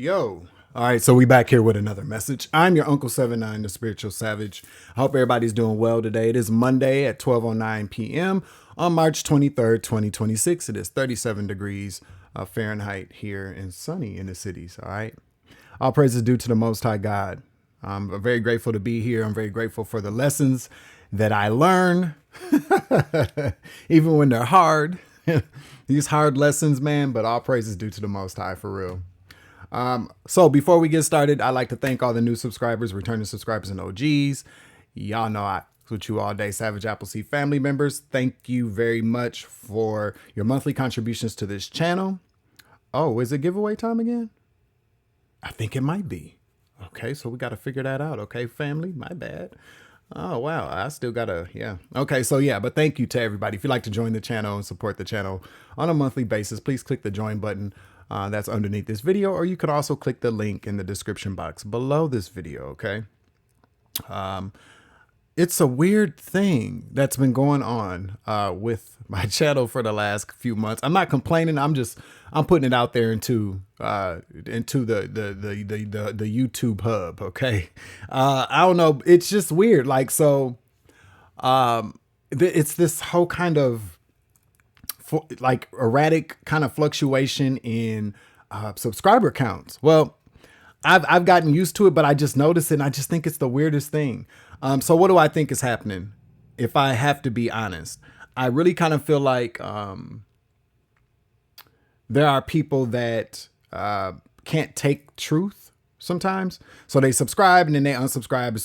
Yo. All right, so we back here with another message. I'm your Uncle 79, the Spiritual Savage. I hope everybody's doing well today. It is Monday at 12:09 p.m. on March 23rd, 2026. It is 37 degrees Fahrenheit here and sunny in the cities, all right? All praise is due to the Most High God. I'm very grateful to be here. I'm very grateful for the lessons that I learn, even when they're hard. These hard lessons, man, but all praise is due to the Most High for real. So before we get started, I'd like to thank all the new subscribers, returning subscribers, and OGs. Y'all know I with you all day, Savage Appleseed family members. Thank you very much for your monthly contributions to this channel. Oh, is it giveaway time again? I think it might be. Okay, so we got to figure that out. Okay, family, my bad. Oh, wow. I still got to, yeah. Okay, so yeah, but thank you to everybody. If you'd like to join the channel and support the channel on a monthly basis, please click the join button. That's underneath this video, or you can also click the link in the description box below this video, okay? It's a weird thing that's been going on with my channel for the last few months. I'm not complaining. I'm putting it out there into the YouTube hub, okay? I don't know. It's just weird. Like, so it's this whole kind of like erratic kind of fluctuation in subscriber counts. Well, I've gotten used to it, but I just noticed it and I just think it's the weirdest thing. So what do I think is happening? If I have to be honest, I really kind of feel like there are people that can't take truth sometimes. So they subscribe and then they unsubscribe as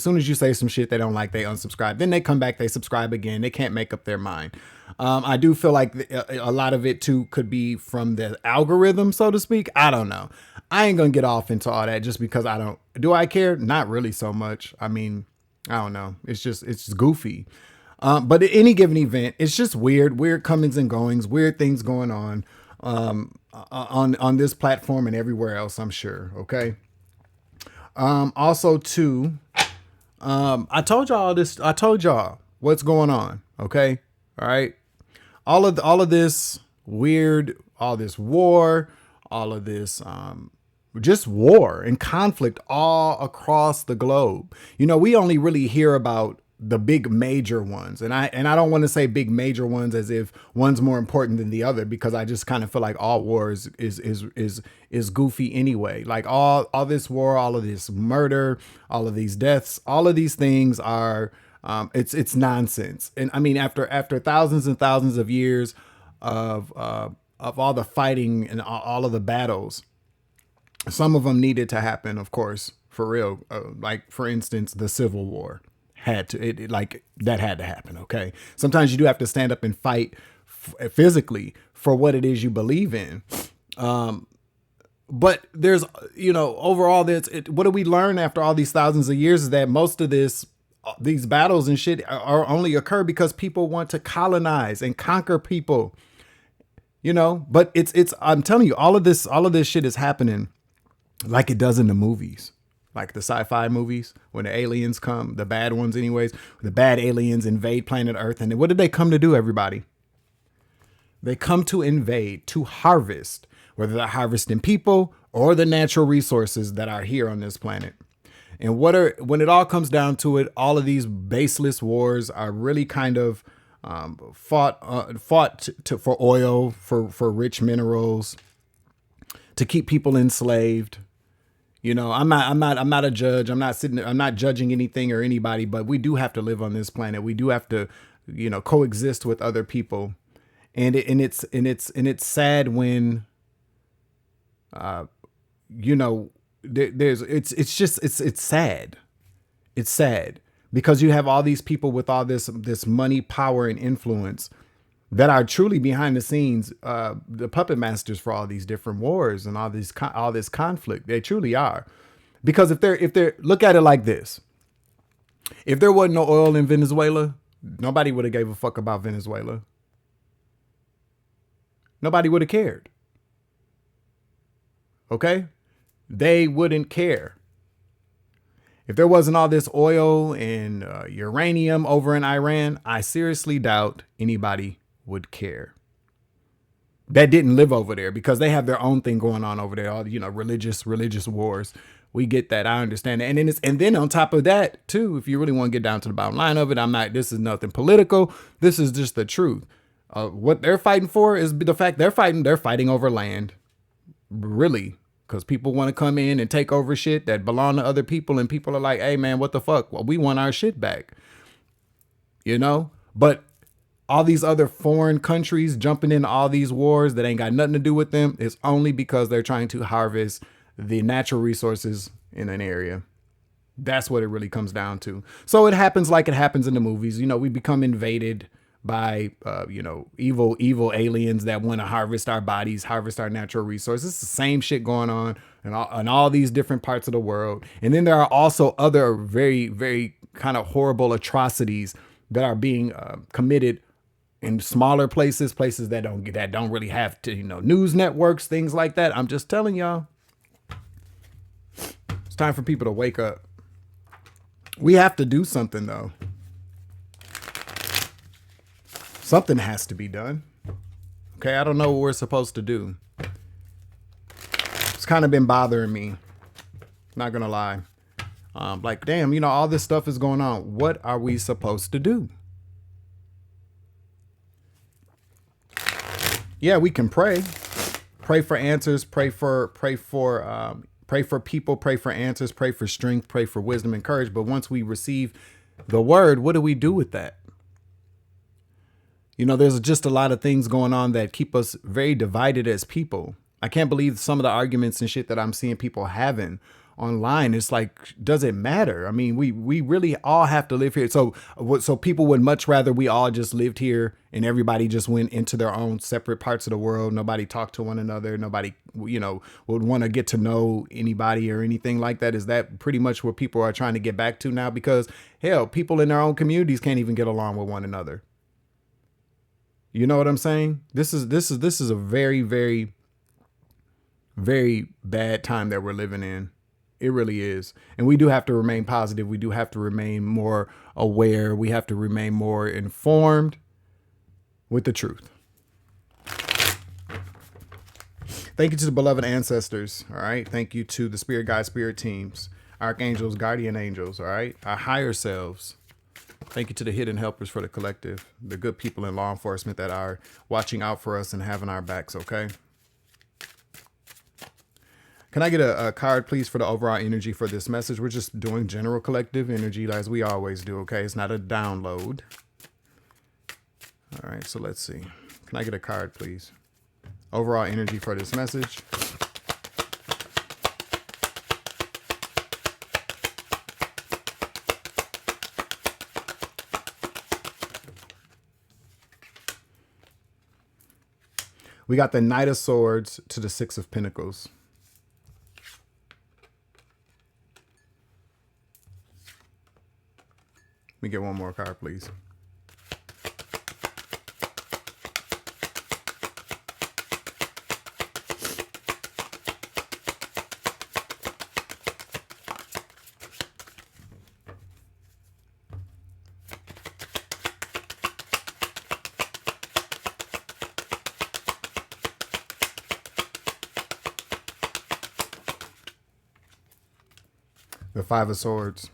soon as you say some shit they don't like, they unsubscribe. Then they come back, they subscribe again. They can't make up their mind. I do feel like a lot of it too could be from the algorithm, so to speak. I don't know. I ain't gonna get off into all that just because do I care? Not really so much. I mean, I don't know. It's just goofy. But at any given event, it's just weird comings and goings, weird things going on this platform and everywhere else, I'm sure. Okay. Also too, I told y'all what's going on. Okay. All right. All of this weird, all this war, all of this, just war and conflict all across the globe. You know, we only really hear about the big major ones. And I don't want to say big major ones as if one's more important than the other, because I just kind of feel like all war is goofy anyway. Like all this war, all of this murder, all of these deaths, all of these things are, it's nonsense. And I mean, after thousands and thousands of years of all the fighting and all of the battles, some of them needed to happen, of course, for real. Like for instance, the Civil War had to happen. Okay. Sometimes you do have to stand up and fight physically for what it is you believe in. But there's, overall what do we learn after all these thousands of years is that most of these battles and shit are only occur because people want to colonize and conquer people, but I'm telling you, all of this shit is happening like it does in the movies. Like the sci-fi movies, when the aliens come, the bad ones anyways, the bad aliens invade planet Earth. And what did they come to do, everybody? They come to invade, to harvest, whether they're harvesting people or the natural resources that are here on this planet. And when it all comes down to it, all of these baseless wars are really kind of fought for oil, for rich minerals, to keep people enslaved. I'm not a judge. I'm not judging anything or anybody, but we do have to live on this planet. We do have to, coexist with other people. And it's sad when, it's sad. It's sad because you have all these people with all this money, power, and influence that are truly behind the scenes, the puppet masters for all these different wars and all this conflict. They truly are. Because if they're look at it like this, if there wasn't no oil in Venezuela, nobody would have gave a fuck about Venezuela. Nobody would have cared. Okay? They wouldn't care. If there wasn't all this oil and uranium over in Iran, I seriously doubt anybody would care. that didn't live over there because they have their own thing going on over there. All, religious wars. We get that. I understand that. And then on top of that too, if you really want to get down to the bottom line of it, this is nothing political. This is just the truth. What they're fighting for is the fact they're fighting over land. Really. Because people want to come in and take over shit that belong to other people. And people are like, hey man, what the fuck? Well, we want our shit back. But all these other foreign countries jumping into all these wars that ain't got nothing to do with them is only because they're trying to harvest the natural resources in an area. That's what it really comes down to. So it happens like it happens in the movies. We become invaded by, evil aliens that want to harvest our bodies, harvest our natural resources. It's the same shit going on in all these different parts of the world. And then there are also other very, very kind of horrible atrocities that are being committed in smaller places that don't really have to, news networks, things like that. I'm just telling y'all, it's time for people to wake up. We have to do something though. Something has to be done. Okay, I don't know what we're supposed to do. It's kind of been bothering me. Not gonna lie. Like, damn, all this stuff is going on. What are we supposed to do? Yeah, we can pray. Pray for answers. Pray for people. Pray for answers. Pray for strength. Pray for wisdom and courage. But once we receive the word, what do we do with that? There's just a lot of things going on that keep us very divided as people. I can't believe some of the arguments and shit that I'm seeing people having online. It's like, does it matter? I mean, we really all have to live here. So people would much rather we all just lived here and everybody just went into their own separate parts of the world. Nobody talked to one another. Nobody, would want to get to know anybody or anything like that. Is that pretty much what people are trying to get back to now? Because hell, people in their own communities can't even get along with one another. You know what I'm saying? This is a very, very, very bad time that we're living in. It really is. And we do have to remain positive. We do have to remain more aware. We have to remain more informed with the truth. Thank you to the beloved ancestors. All right. Thank you to the spirit guide, spirit teams, archangels, guardian angels. All right. Our higher selves. Thank you to the hidden helpers for the collective, the good people in law enforcement that are watching out for us and having our backs, okay? Can I get a card, please, for the overall energy for this message? We're just doing general collective energy as we always do, okay? It's not a download. All right, so let's see. Can I get a card, please? Overall energy for this message. We got the Knight of Swords to the Six of Pentacles. Let me get one more card, please. The Five of Swords.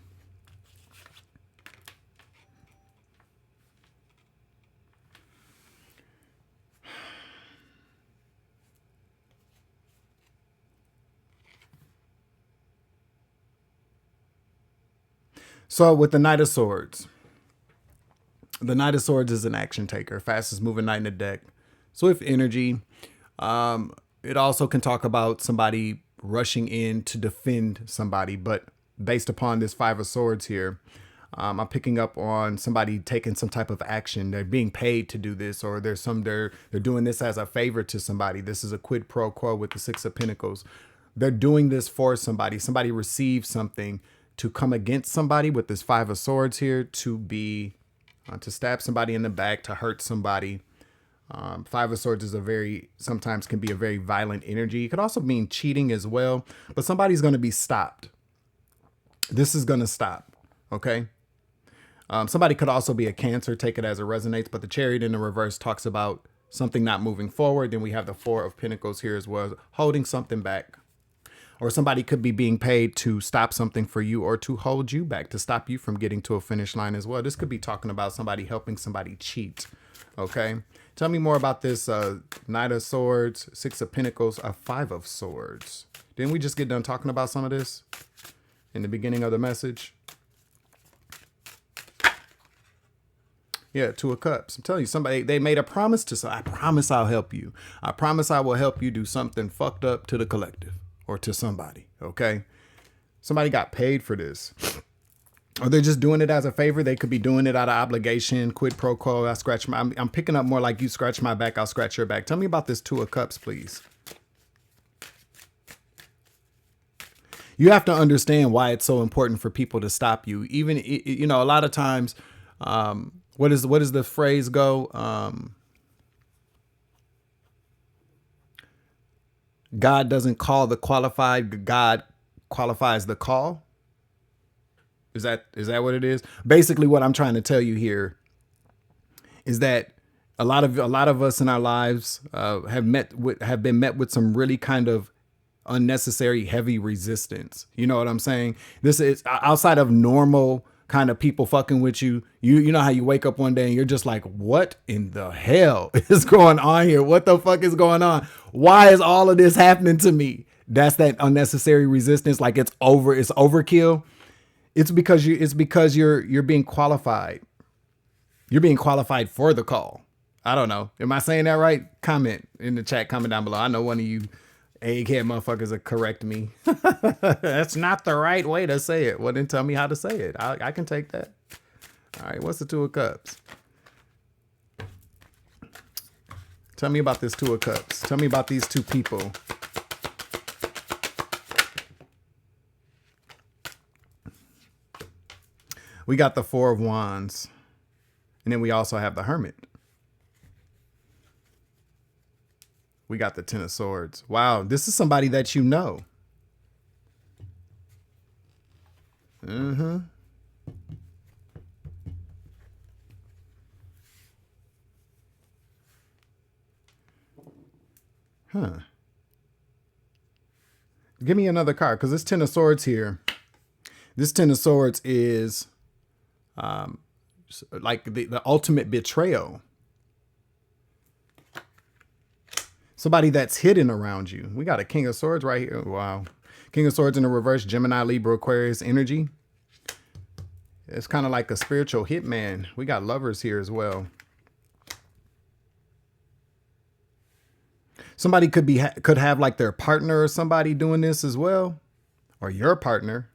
So with the Knight of Swords, the Knight of Swords is an action taker, fastest moving knight in the deck. Swift energy. It also can talk about somebody rushing in to defend somebody, but based upon this Five of Swords here, I'm picking up on somebody taking some type of action. They're being paid to do this, or they're doing this as a favor to somebody. This is a quid pro quo with the Six of Pentacles. They're doing this for somebody. Somebody receives something to come against somebody with this Five of Swords here, to stab somebody in the back, to hurt somebody. Five of Swords is sometimes can be a very violent energy. It could also mean cheating as well, but somebody's going to be stopped. This is going to stop. Okay. Somebody could also be a Cancer, take it as it resonates, but the Chariot in the reverse talks about something not moving forward. Then we have the Four of Pentacles here as well, holding something back. Or somebody could be being paid to stop something for you or to hold you back, to stop you from getting to a finish line as well. This could be talking about somebody helping somebody cheat. Okay. Tell me more about this Knight of Swords, Six of Pentacles, a Five of Swords. Didn't we just get done talking about some of this in the beginning of the message? Yeah, Two of Cups. I'm telling you, somebody, they made a promise to say, I promise I'll help you. I promise I will help you do something fucked up to the collective. Or to somebody, okay? Somebody got paid for this. Or they're just doing it as a favor. They could be doing it out of obligation, quid pro quo. I'm picking up more like you scratch my back, I'll scratch your back. Tell me about this Two of Cups, please. You have to understand why it's so important for people to stop you. Even, you know, a lot of times, what is the phrase go? God doesn't call the qualified, God qualifies the call. Is that what it is? Basically, what I'm trying to tell you here is that a lot of us in our lives have been met with some really kind of unnecessary heavy resistance. You know what I'm saying? This is outside of normal kind of people fucking with you. You know how you wake up one day and you're just like, what in the hell is going on here? What the fuck is going on? Why is all of this happening to me? That's that unnecessary resistance. Like it's overkill. It's because you're being qualified. You're being qualified for the call. I don't know. Am I saying that right? Comment in the chat, comment down below. I know one of you egghead motherfuckers will correct me. That's not the right way to say it. Well, then tell me how to say it. I can take that. All right, what's the Two of Cups? Tell me about this Two of Cups. Tell me about these two people. We got the Four of Wands. And then we also have the Hermit. We got the Ten of Swords. Wow, this is somebody that you know. Mm-hmm. Huh. Give me another card, because this Ten of Swords here, this Ten of Swords is like the ultimate betrayal. Somebody that's hidden around you. We got a King of Swords right here. Wow. King of Swords in the reverse, Gemini, Libra, Aquarius energy. It's kind of like a spiritual hitman. We got Lovers here as well. Somebody could have like their partner or somebody doing this as well. Or your partner.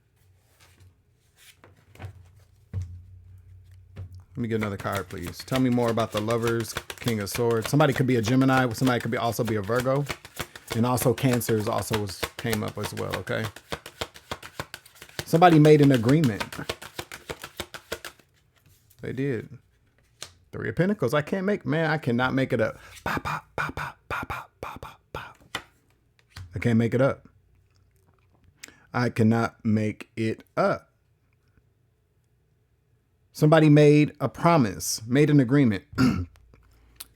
Let me get another card, please. Tell me more about the Lovers, King of Swords. Somebody could be a Gemini. Somebody could also be a Virgo. And also Cancers also came up as well, okay? Somebody made an agreement. They did. Three of Pentacles. I cannot make it up. Pop, pop, pop, pop, pop, pop, pop, pop, pop. I can't make it up. I cannot make it up. Somebody made a promise, made an agreement.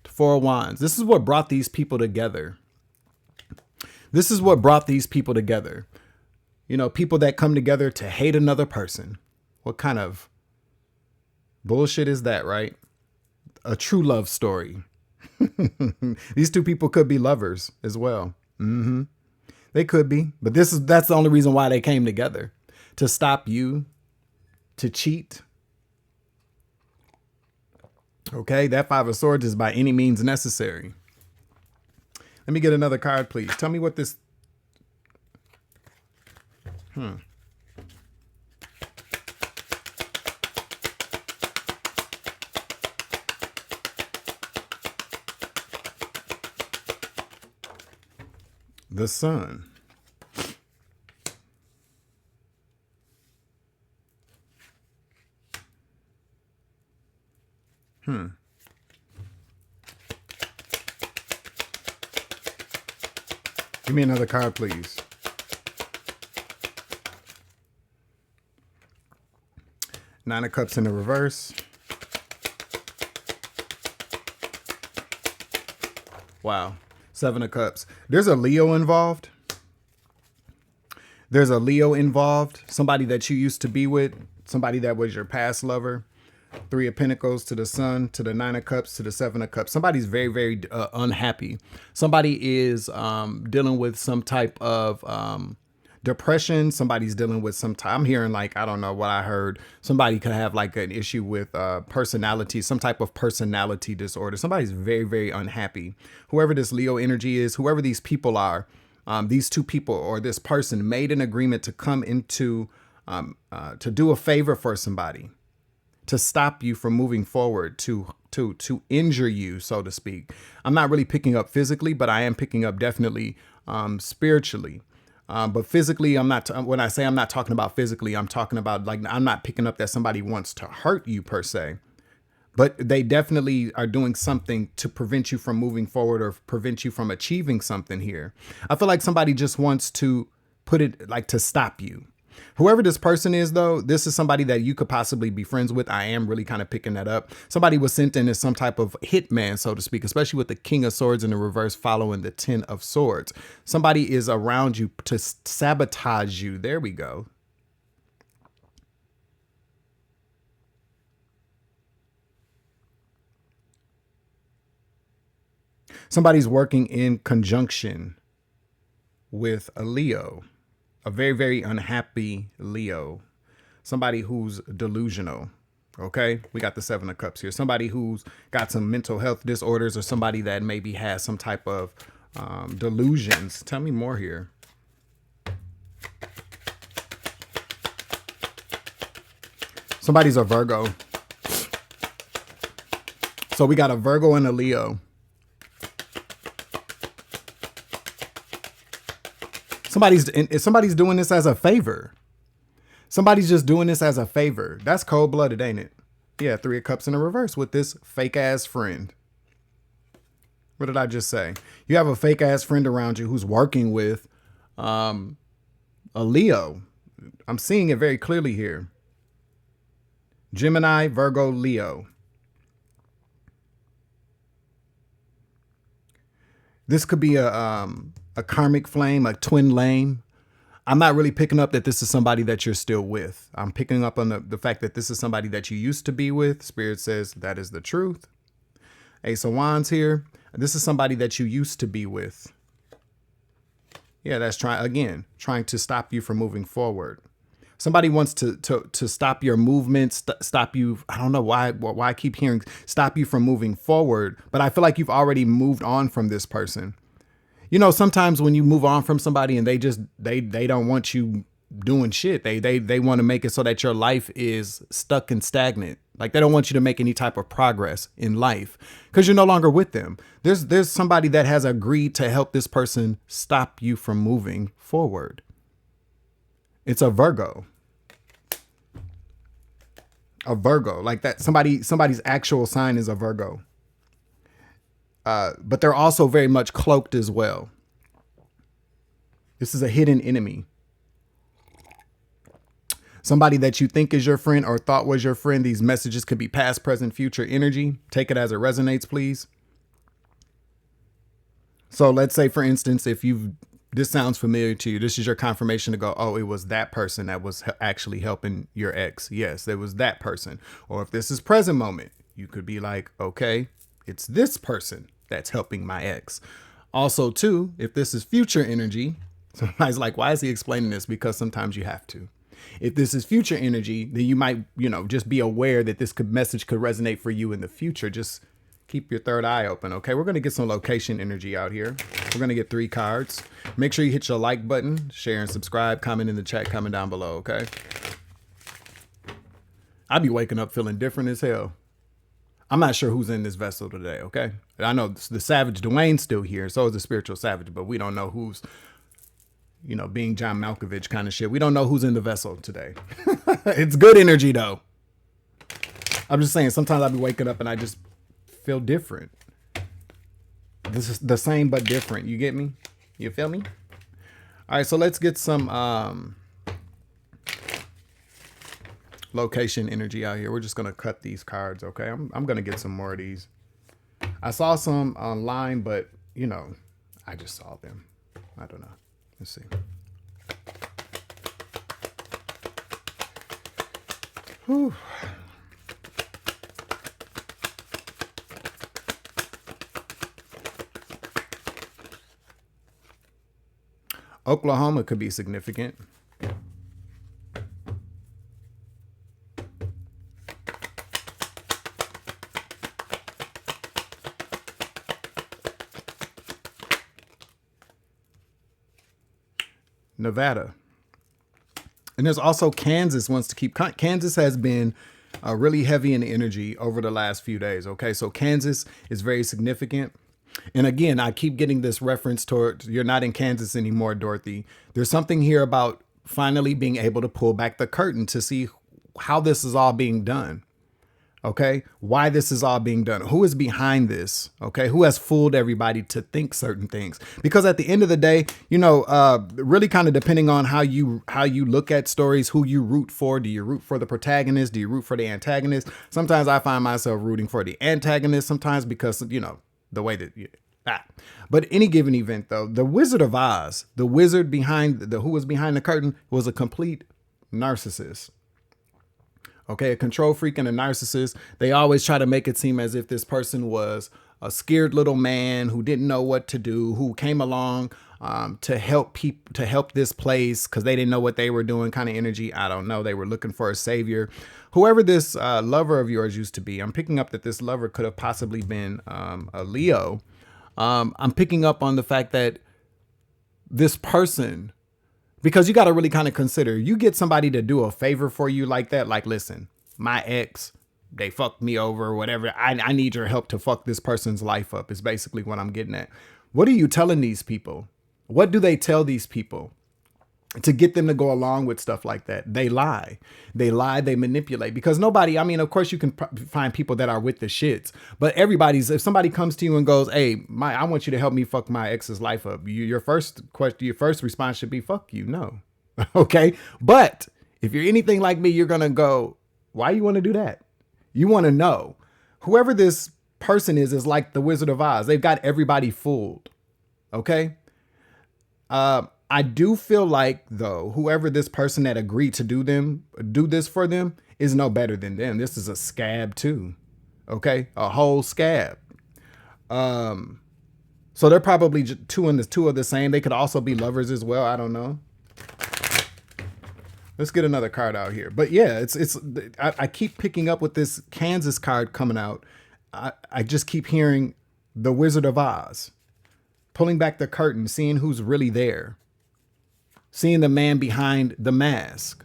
Four of Wands. This is what brought these people together. This is what brought these people together. You know, people that come together to hate another person. What kind of bullshit is that, right? A true love story. These two people could be lovers as well. Mm-hmm. They could be. But that's the only reason why they came together. To stop you. To cheat. Okay, that Five of Swords is by any means necessary. Let me get another card, please. Tell me what this... The Sun. Give me another card, please. Nine of Cups in the reverse. Wow. Seven of Cups. There's a Leo involved. There's a Leo involved. Somebody that you used to be with. Somebody that was your past lover. Three of Pentacles to the Sun, to the Nine of Cups, to the Seven of Cups. Somebody's very, very unhappy. Somebody is dealing with some type of depression. Somebody's dealing with some type. I'm hearing like, I don't know what I heard. Somebody could have like an issue with personality, some type of personality disorder. Somebody's very, very unhappy. Whoever this Leo energy is, whoever these people are, these two people or this person made an agreement to come into, to do a favor for somebody, to stop you from moving forward, to injure you, so to speak. I'm not really picking up physically, but I am picking up definitely spiritually. But physically, I'm not. When I say I'm not talking about physically, I'm talking about like I'm not picking up that somebody wants to hurt you per se, but they definitely are doing something to prevent you from moving forward or prevent you from achieving something here. I feel like somebody just wants to put it like to stop you. Whoever this person is, though, this is somebody that you could possibly be friends with. I am really kind of picking that up. Somebody was sent in as some type of hitman, so to speak, especially with the King of Swords in the reverse following the Ten of Swords. Somebody is around you to sabotage you. There we go. Somebody's working in conjunction with a Leo. A very, very unhappy Leo. Somebody who's delusional. Okay, we got the Seven of Cups here. Somebody who's got some mental health disorders or somebody that maybe has some type of delusions. Tell me more here. Somebody's a Virgo. So we got a Virgo and a Leo. Somebody's doing this as a favor. Somebody's just doing this as a favor. That's cold-blooded, ain't it? Yeah, Three of Cups in the reverse with this fake-ass friend. What did I just say? You have a fake-ass friend around you who's working with a Leo. I'm seeing it very clearly here. Gemini, Virgo, Leo. This could be a karmic flame, a twin flame. I'm not really picking up that this is somebody that you're still with. I'm picking up on the fact that this is somebody that you used to be with. Spirit says that is the truth. Ace of Wands here. This is somebody that you used to be with. Yeah, that's trying to stop you from moving forward. Somebody wants to stop your movement, stop you. I don't know why I keep hearing stop you from moving forward, but I feel like you've already moved on from this person. You know, sometimes when you move on from somebody and they don't want you doing shit, they want to make it so that your life is stuck and stagnant. Like they don't want you to make any type of progress in life because you're no longer with them. There's somebody that has agreed to help this person stop you from moving forward. It's a Virgo. A Virgo, like that. Somebody's actual sign is a Virgo. But they're also very much cloaked as well. This is a hidden enemy. Somebody that you think is your friend or thought was your friend. These messages could be past, present, future energy. Take it as it resonates, please. So let's say, for instance, if this sounds familiar to you, this is your confirmation to go, oh, it was that person that was actually helping your ex. Yes, it was that person. Or if this is present moment, you could be like, okay, it's this person that's helping my ex. Also, too, if this is future energy, somebody's like, why is he explaining this? Because sometimes you have to. If this is future energy, then you might, just be aware that this message could resonate for you in the future. Just keep your third eye open, okay? We're going to get some location energy out here. We're going to get 3 cards. Make sure you hit your like button, share and subscribe, comment in the chat, comment down below, okay? I be waking up feeling different as hell. I'm not sure who's in this vessel today, okay? I know the Savage Dwayne's still here, so is the Spiritual Savage, but we don't know who's, being John Malkovich kind of shit. We don't know who's in the vessel today. It's good energy, though. I'm just saying, sometimes I'll be waking up and I just feel different. This is the same but different. You get me? You feel me? All right, so let's get some location energy out here. We're just gonna cut these cards, okay? I'm gonna get some more of these. I saw some online, but you know, I just saw them. I don't know. Let's see. Whew. Oklahoma could be significant. Nevada. And there's also Kansas wants to keep. Kansas has been really heavy in energy over the last few days. Okay, so Kansas is very significant. And again, I keep getting this reference towards you're not in Kansas anymore, Dorothy. There's something here about finally being able to pull back the curtain to see how this is all being done. Okay, why this is all being done, who is behind this, okay, who has fooled everybody to think certain things. Because at the end of the day, you know, really kind of depending on how you look at stories, who you root for. Do you root for the protagonist? Do you root for the antagonist? Sometimes I find myself rooting for the antagonist sometimes because, you know, the way that but any given event though, the Wizard of Oz, the wizard behind who was behind the curtain, was a complete narcissist. Okay, a control freak and a narcissist. They always try to make it seem as if this person was a scared little man who didn't know what to do, who came along to help people, to help this place because they didn't know what they were doing, kind of energy. I don't know. They were looking for a savior. Whoever this lover of yours used to be, I'm picking up that this lover could have possibly been a Leo. I'm picking up on the fact that this person, because you got to really kind of consider, you get somebody to do a favor for you like that. Like, listen, my ex, they fucked me over or whatever. I need your help to fuck this person's life up is basically what I'm getting at. What are you telling these people? What do they tell these people to get them to go along with stuff like that? They lie. They lie. They manipulate, because nobody, I mean, of course you can find people that are with the shits, but if somebody comes to you and goes, hey, I want you to help me fuck my ex's life up. Your first response should be, fuck you. No. Okay. But if you're anything like me, you're going to go, why you want to do that? You want to know whoever this person is like the Wizard of Oz. They've got everybody fooled. Okay. I do feel like, though, whoever this person that agreed to do this for them is no better than them. This is a scab too. Okay. A whole scab. So they're probably two of the same. They could also be lovers as well. I don't know. Let's get another card out here. But yeah, I keep picking up with this Kansas card coming out. I just keep hearing the Wizard of Oz, pulling back the curtain, seeing who's really there, seeing the man behind the mask.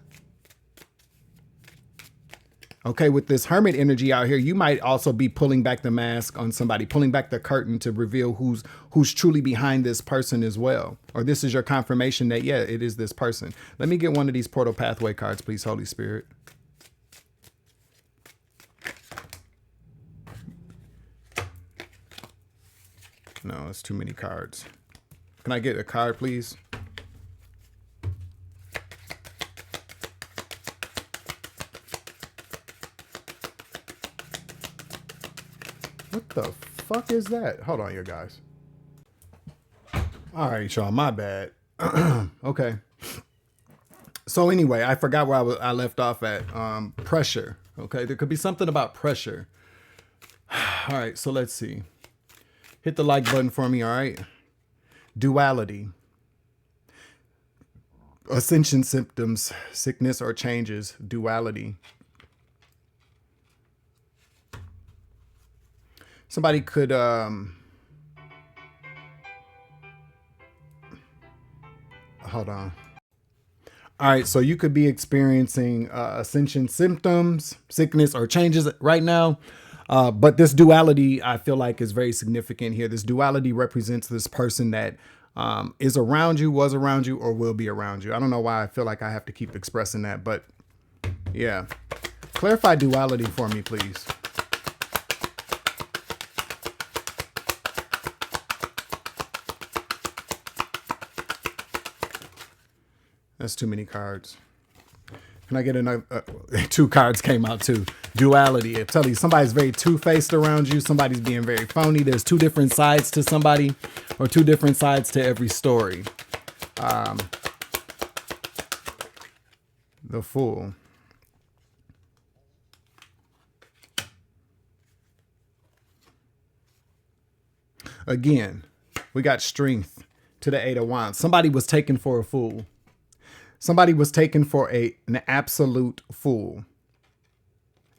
Okay, with this Hermit energy out here, you might also be pulling back the mask on somebody, pulling back the curtain to reveal who's truly behind this person as well. Or this is your confirmation that, yeah, it is this person. Let me get one of these portal pathway cards, please, Holy Spirit. No, it's too many cards. Can I get a card, please? What the fuck is that? Hold on, you guys. All right, y'all, my bad. Okay. So anyway, I forgot where I left off at. Pressure. Okay, there could be something about pressure. All right, so let's see. Hit the like button for me, all right? Duality. Ascension symptoms, sickness or changes, duality. Somebody could, hold on. All right, so you could be experiencing ascension symptoms, sickness or changes right now. But this duality, I feel like, is very significant here. This duality represents this person that is around you, was around you, or will be around you. I don't know why I feel like I have to keep expressing that, but yeah. Clarify duality for me, please. That's too many cards. Can I get another? Two cards came out too. Duality. I tell you, somebody's very two-faced around you. Somebody's being very phony. There's two different sides to somebody, or two different sides to every story. The Fool. Again, we got strength to the Eight of Wands. Somebody was taken for a fool. Somebody was taken for an absolute fool.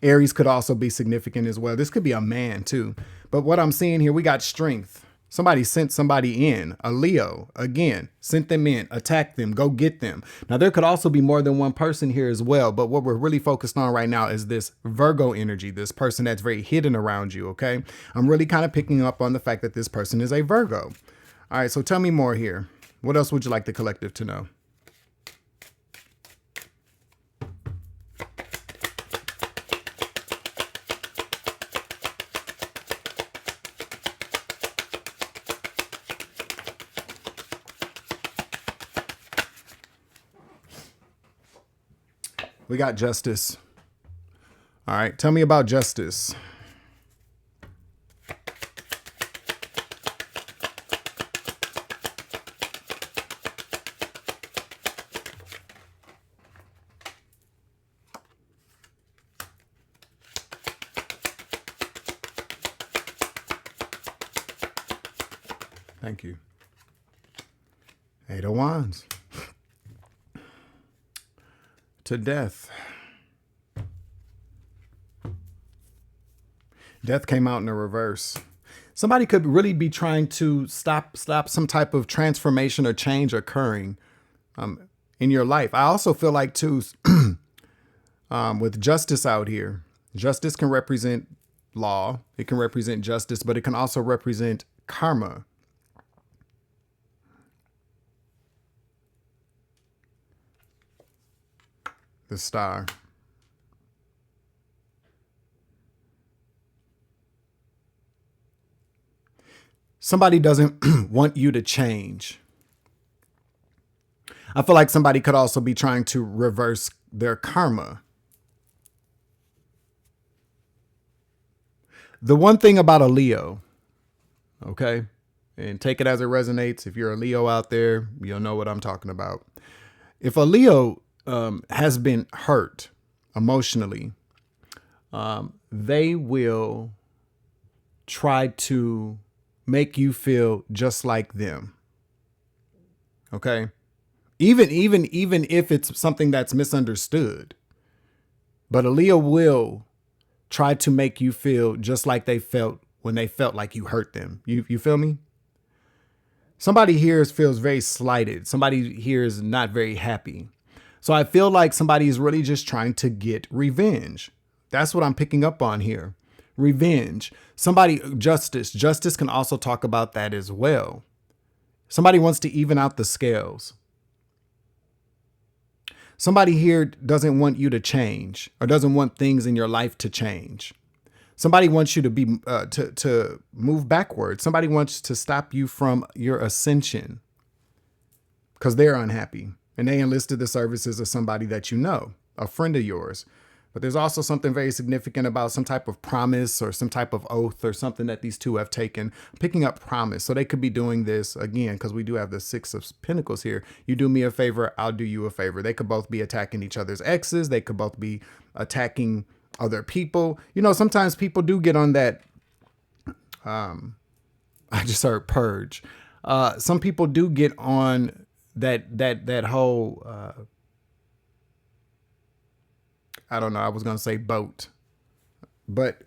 Aries could also be significant as well. This could be a man too. But what I'm seeing here, we got strength. Somebody sent somebody in. A Leo, again, sent them in, attacked them, go get them. Now, there could also be more than one person here as well. But what we're really focused on right now is this Virgo energy, this person that's very hidden around you, okay? I'm really kind of picking up on the fact that this person is a Virgo. All right, so tell me more here. What else would you like the collective to know? We got justice. All right, tell me about justice. Thank you. Eight of Wands. To death. Death came out in the reverse. Somebody could really be trying to stop some type of transformation or change occurring in your life. I also feel like too, with justice out here, justice can represent law. It can represent justice, but it can also represent karma. The Star. Somebody doesn't want you to change. I feel like somebody could also be trying to reverse their karma. The one thing about a Leo, okay, and take it as it resonates. If you're a Leo out there, you'll know what I'm talking about. If a Leo has been hurt emotionally, they will try to make you feel just like them. Okay. Even if it's something that's misunderstood, but a Leo will try to make you feel just like they felt when they felt like you hurt them. You feel me? Somebody here feels very slighted. Somebody here is not very happy. So I feel like somebody is really just trying to get revenge. That's what I'm picking up on here. Revenge. Somebody, justice. Justice can also talk about that as well. Somebody wants to even out the scales. Somebody here doesn't want you to change or doesn't want things in your life to change. Somebody wants you to be to move backwards. Somebody wants to stop you from your ascension because they're unhappy. And they enlisted the services of somebody that you know, a friend of yours. But there's also something very significant about some type of promise or some type of oath or something that these two have taken. Picking up promise. So they could be doing this again, because we do have the Six of Pentacles here. You do me a favor, I'll do you a favor. They could both be attacking each other's exes. They could both be attacking other people. You know, sometimes people do get on that. I just heard purge. Some people do get on that whole I don't know, I was gonna say boat, but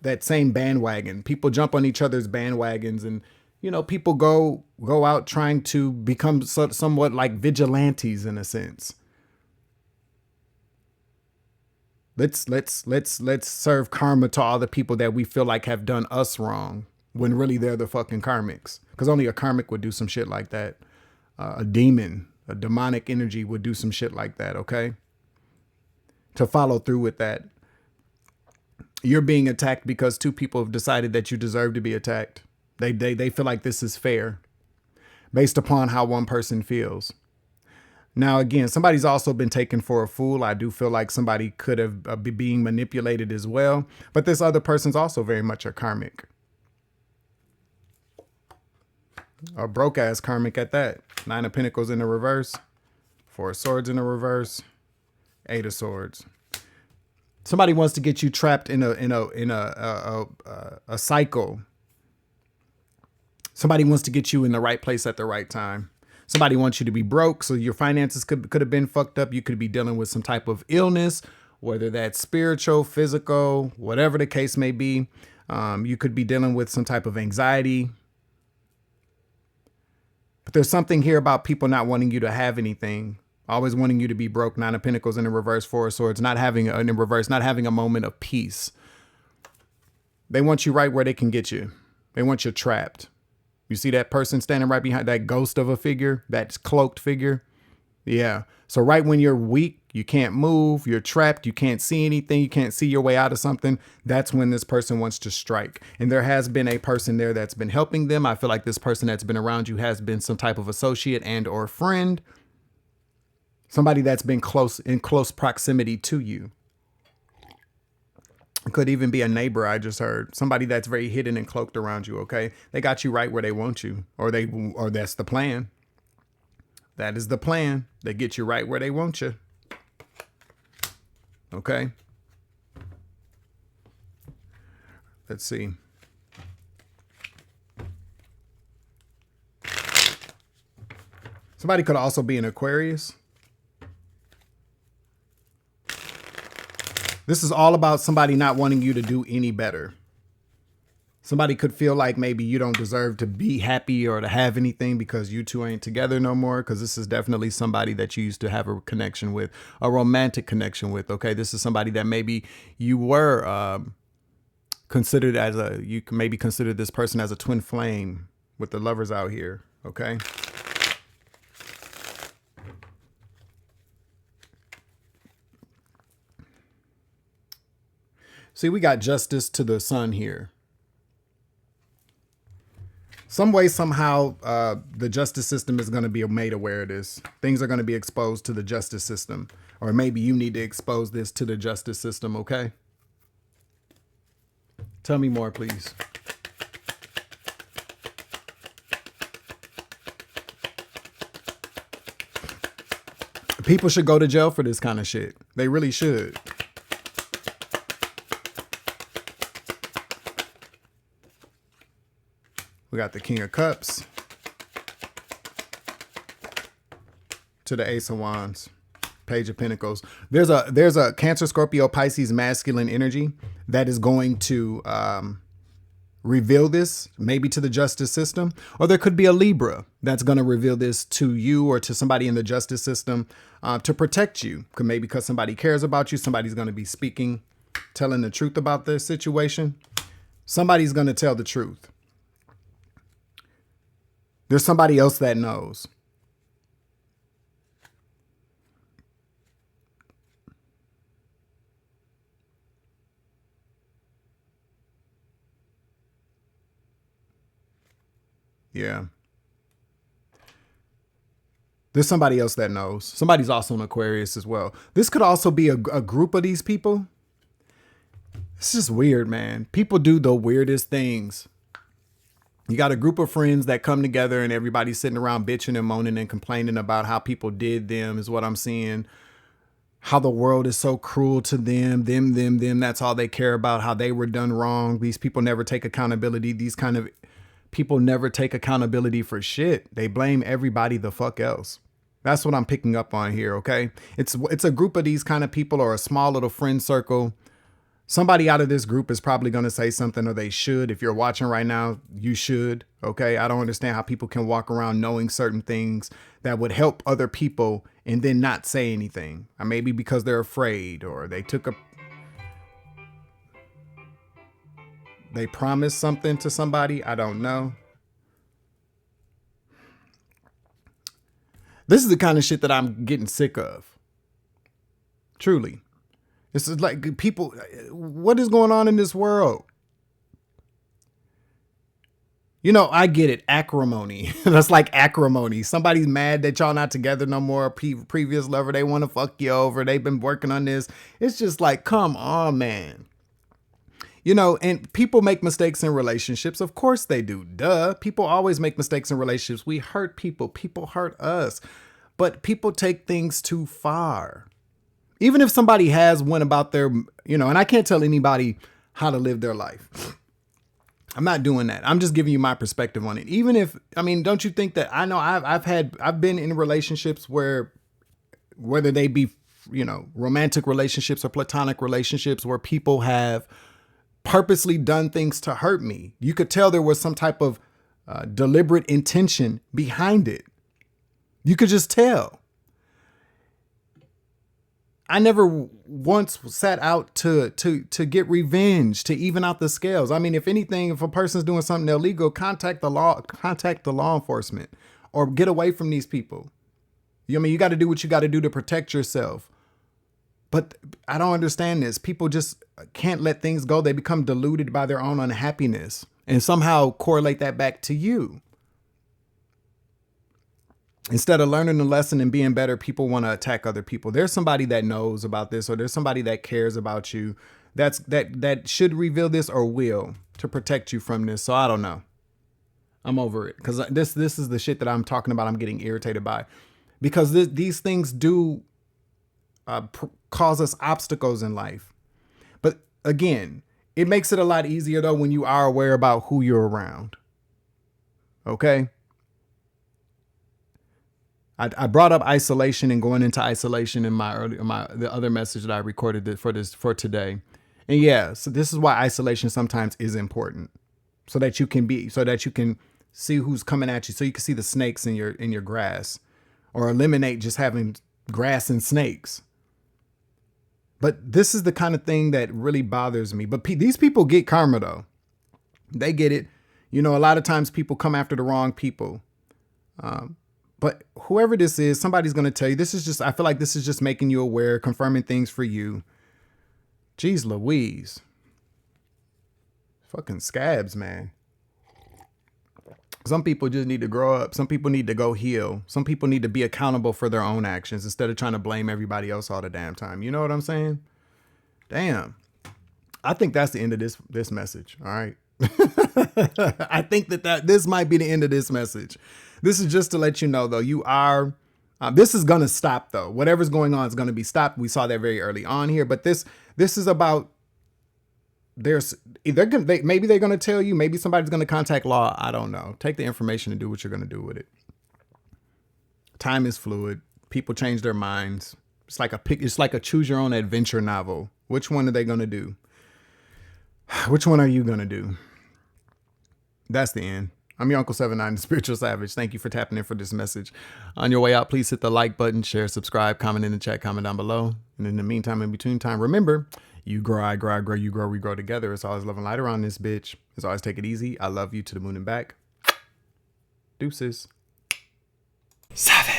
that same bandwagon. People jump on each other's bandwagons, and you know, people go out trying to become somewhat like vigilantes in a sense. Let's serve karma to all the people that we feel like have done us wrong, when really they're the fucking karmics. Because only a karmic would do some shit like that. A demon, a demonic energy would do some shit like that, okay? To follow through with that. You're being attacked because two people have decided that you deserve to be attacked. They feel like this is fair based upon how one person feels. Now, again, somebody's also been taken for a fool. I do feel like somebody could have be being manipulated as well. But this other person's also very much a karmic. A broke ass karmic at that. 9 of Pentacles in the reverse. 4 of Swords in the reverse. 8 of Swords. Somebody wants to get you trapped in a cycle. Somebody wants to get you in the right place at the right time. Somebody wants you to be broke, so your finances could have been fucked up. You could be dealing with some type of illness, whether that's spiritual, physical, whatever the case may be. You could be dealing with some type of anxiety. But there's something here about people not wanting you to have anything, always wanting you to be broke. 9 of Pentacles in the reverse, 4 of Swords, not having in reverse, not having a moment of peace. They want you right where they can get you. They want you trapped. You see that person standing right behind that ghost of a figure, that cloaked figure? Yeah. So right when you're weak, you can't move, you're trapped, you can't see anything, you can't see your way out of something, that's when this person wants to strike. And there has been a person there that's been helping them. I feel like this person that's been around you has been some type of associate and or friend. Somebody that's been in close proximity to you. It could even be a neighbor, I just heard. Somebody that's very hidden and cloaked around you, okay? They got you right where they want you, or that's the plan. That is the plan. They get you right where they want you. Okay? Let's see. Somebody could also be an Aquarius. This is all about somebody not wanting you to do any better. Somebody could feel like maybe you don't deserve to be happy or to have anything because you two ain't together no more. Because this is definitely somebody that you used to have a connection with, a romantic connection with. Okay, this is somebody that maybe you were considered as you can maybe consider this person as a twin flame with the lovers out here. Okay. See, we got justice to the sun here. Some way, somehow, the justice system is going to be made aware of this. Things are going to be exposed to the justice system. Or maybe you need to expose this to the justice system, okay? Tell me more, please. People should go to jail for this kind of shit. They really should. We got the King of Cups to the Ace of Wands, Page of Pentacles. There's a Cancer, Scorpio, Pisces masculine energy that is going to reveal this maybe to the justice system, or there could be a Libra that's going to reveal this to you or to somebody in the justice system to protect you. Maybe because somebody cares about you, somebody's going to be speaking, telling the truth about this situation. Somebody's going to tell the truth. There's somebody else that knows. Yeah. There's somebody else that knows. Somebody's also an Aquarius as well. This could also be a group of these people. It's just weird, man. People do the weirdest things. You got a group of friends that come together and everybody's sitting around bitching and moaning and complaining about how people did them is what I'm seeing. How the world is so cruel to them. That's all they care about, how they were done wrong. These people never take accountability. These kind of people never take accountability for shit. They blame everybody the fuck else. That's what I'm picking up on here, okay? It's a group of these kind of people or a small little friend circle. Somebody out of this group is probably going to say something, or they should. If you're watching right now, you should. Okay. I don't understand how people can walk around knowing certain things that would help other people and then not say anything. Or maybe because they're afraid, or they promised something to somebody. I don't know. This is the kind of shit that I'm getting sick of. Truly. This is like people, what is going on in this world? You know, I get it. Acrimony. That's like acrimony. Somebody's mad that y'all not together no more. Previous lover, they want to fuck you over. They've been working on this. It's just like, come on, man. You know, and people make mistakes in relationships. Of course they do. Duh. People always make mistakes in relationships. We hurt people. People hurt us. But people take things too far. Even if somebody has went about their, you know, and I can't tell anybody how to live their life. I'm not doing that. I'm just giving you my perspective on it. Even if, I mean, don't you think that I know I've been in relationships where, whether they be, you know, romantic relationships or platonic relationships, where people have purposely done things to hurt me. You could tell there was some type of deliberate intention behind it. You could just tell. I never once set out to get revenge, to even out the scales. I mean, if anything, if a person's doing something illegal, contact the law enforcement, or get away from these people. I mean, you got to do what you got to do to protect yourself. But I don't understand this. People just can't let things go. They become deluded by their own unhappiness and somehow correlate that back to you. Instead of learning the lesson and being better, people want to attack other people. There's somebody that knows about this, or there's somebody that cares about you that should reveal this or will to protect you from this. So I don't know. I'm over it, because this is the shit that I'm talking about. I'm getting irritated by, because these things do cause us obstacles in life. But again, it makes it a lot easier though when you are aware about who you're around. Okay. I brought up isolation and going into isolation in the other message that I recorded for today. And yeah, so this is why isolation sometimes is important, so that you can see who's coming at you, so you can see the snakes in your grass, or eliminate just having grass and snakes. But this is the kind of thing that really bothers me. But these people get karma though. They get it. You know, a lot of times people come after the wrong people. But whoever this is, somebody's going to tell you, I feel like this is just making you aware, confirming things for you. Jeez Louise. Fucking scabs, man. Some people just need to grow up. Some people need to go heal. Some people need to be accountable for their own actions instead of trying to blame everybody else all the damn time. You know what I'm saying? Damn. I think that's the end of this message. All right. I think that this might be the end of this message. This is just to let you know, though, this is going to stop, though. Whatever's going on is going to be stopped. We saw that very early on here. But this is about, maybe they're going to tell you, maybe somebody's going to contact law. I don't know. Take the information and do what you're going to do with it. Time is fluid. People change their minds. It's like a choose your own adventure novel. Which one are they going to do? Which one are you going to do? That's the end. I'm your Uncle 79, the Spiritual Savage. Thank you for tapping in for this message. On your way out, please hit the like button, share, subscribe, comment in the chat, comment down below. And in the meantime, in between time, remember, you grow, I grow, I grow, you grow, we grow together. It's always love and light around this bitch. It's always take it easy. I love you to the moon and back. Deuces. Savage.